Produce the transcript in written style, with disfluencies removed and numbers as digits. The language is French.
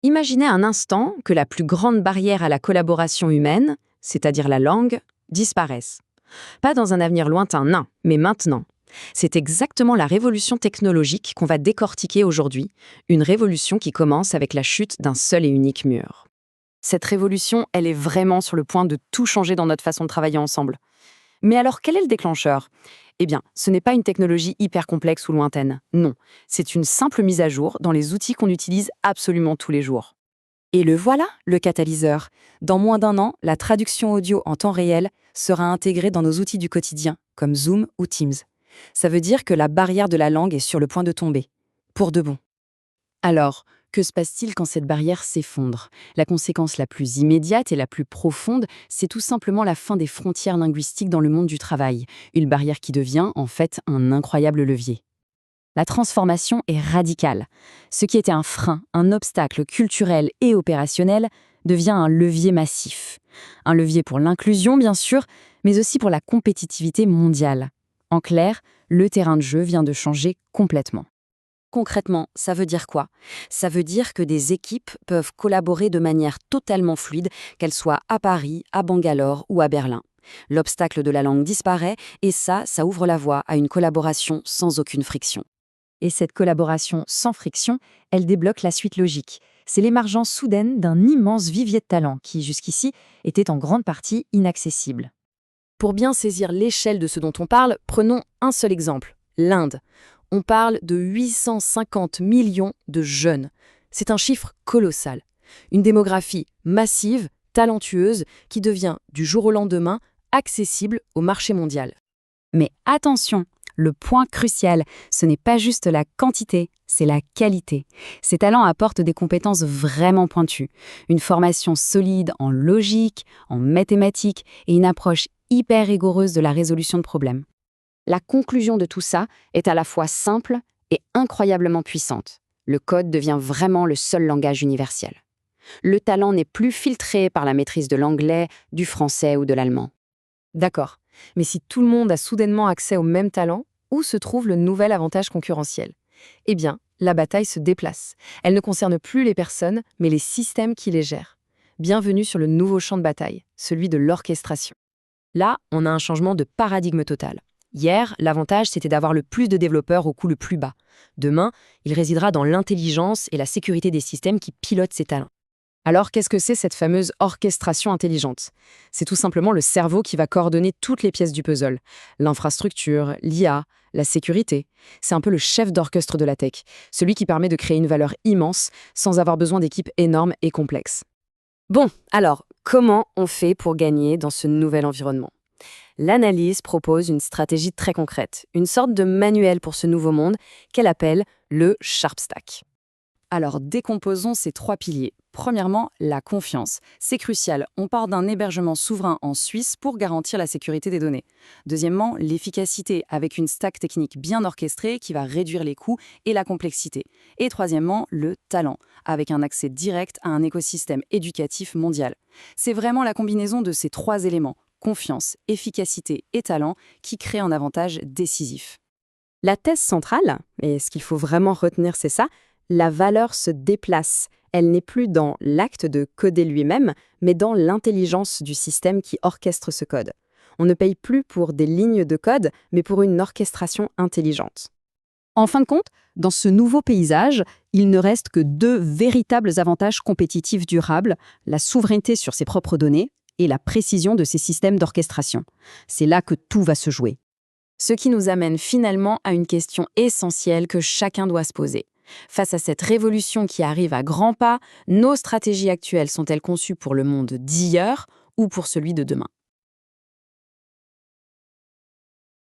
Imaginez un instant que la plus grande barrière à la collaboration humaine, c'est-à-dire la langue, disparaisse. Pas dans un avenir lointain, non, mais maintenant. C'est exactement la révolution technologique qu'on va décortiquer aujourd'hui, une révolution qui commence avec la chute d'un seul et unique mur. Cette révolution, elle est vraiment sur le point de tout changer dans notre façon de travailler ensemble. Mais alors, quel est le déclencheur? Eh bien, ce n'est pas une technologie hyper complexe ou lointaine, non. C'est une simple mise à jour dans les outils qu'on utilise absolument tous les jours. Et le voilà, le catalyseur. Dans moins d'un an, la traduction audio en temps réel sera intégrée dans nos outils du quotidien, comme Zoom ou Teams. Ça veut dire que la barrière de la langue est sur le point de tomber. Pour de bon. Alors, que se passe-t-il quand cette barrière s'effondre? La conséquence la plus immédiate et la plus profonde, c'est tout simplement la fin des frontières linguistiques dans le monde du travail. Une barrière qui devient, en fait, un incroyable levier. La transformation est radicale. Ce qui était un frein, un obstacle culturel et opérationnel, devient un levier massif. Un levier pour l'inclusion, bien sûr, mais aussi pour la compétitivité mondiale. En clair, le terrain de jeu vient de changer complètement. Concrètement, ça veut dire quoi? Ça veut dire que des équipes peuvent collaborer de manière totalement fluide, qu'elles soient à Paris, à Bangalore ou à Berlin. L'obstacle de la langue disparaît et ça ouvre la voie à une collaboration sans aucune friction. Et cette collaboration sans friction, elle débloque la suite logique. C'est l'émergence soudaine d'un immense vivier de talent qui, jusqu'ici, était en grande partie inaccessible. Pour bien saisir l'échelle de ce dont on parle, prenons un seul exemple, l'Inde. On parle de 850 millions de jeunes. C'est un chiffre colossal. Une démographie massive, talentueuse, qui devient, du jour au lendemain, accessible au marché mondial. Mais attention, le point crucial, ce n'est pas juste la quantité, c'est la qualité. Ces talents apportent des compétences vraiment pointues, une formation solide en logique, en mathématiques et une approche hyper rigoureuse de la résolution de problèmes. La conclusion de tout ça est à la fois simple et incroyablement puissante. Le code devient vraiment le seul langage universel. Le talent n'est plus filtré par la maîtrise de l'anglais, du français ou de l'allemand. D'accord, mais si tout le monde a soudainement accès au même talent, où se trouve le nouvel avantage concurrentiel? Eh bien, la bataille se déplace. Elle ne concerne plus les personnes, mais les systèmes qui les gèrent. Bienvenue sur le nouveau champ de bataille, celui de l'orchestration. Là, on a un changement de paradigme total. Hier, l'avantage, c'était d'avoir le plus de développeurs au coût le plus bas. Demain, il résidera dans l'intelligence et la sécurité des systèmes qui pilotent ces talents. Alors, qu'est-ce que c'est cette fameuse orchestration intelligente? C'est tout simplement le cerveau qui va coordonner toutes les pièces du puzzle. L'infrastructure, l'IA, la sécurité. C'est un peu le chef d'orchestre de la tech, celui qui permet de créer une valeur immense sans avoir besoin d'équipes énormes et complexes. Bon, alors, comment on fait pour gagner dans ce nouvel environnement? L'analyse propose une stratégie très concrète, une sorte de manuel pour ce nouveau monde qu'elle appelle le Sharp Stack. Alors, décomposons ces trois piliers. Premièrement, la confiance. C'est crucial, on part d'un hébergement souverain en Suisse pour garantir la sécurité des données. Deuxièmement, l'efficacité, avec une stack technique bien orchestrée qui va réduire les coûts et la complexité. Et troisièmement, le talent, avec un accès direct à un écosystème éducatif mondial. C'est vraiment la combinaison de ces trois éléments, confiance, efficacité et talent, qui crée un avantage décisif. La thèse centrale, et ce qu'il faut vraiment retenir, c'est ça, la valeur se déplace. Elle n'est plus dans l'acte de coder lui-même, mais dans l'intelligence du système qui orchestre ce code. On ne paye plus pour des lignes de code, mais pour une orchestration intelligente. En fin de compte, dans ce nouveau paysage, il ne reste que deux véritables avantages compétitifs durables, la souveraineté sur ses propres données et la précision de ses systèmes d'orchestration. C'est là que tout va se jouer. Ce qui nous amène finalement à une question essentielle que chacun doit se poser. Face à cette révolution qui arrive à grands pas, nos stratégies actuelles sont-elles conçues pour le monde d'hier ou pour celui de demain?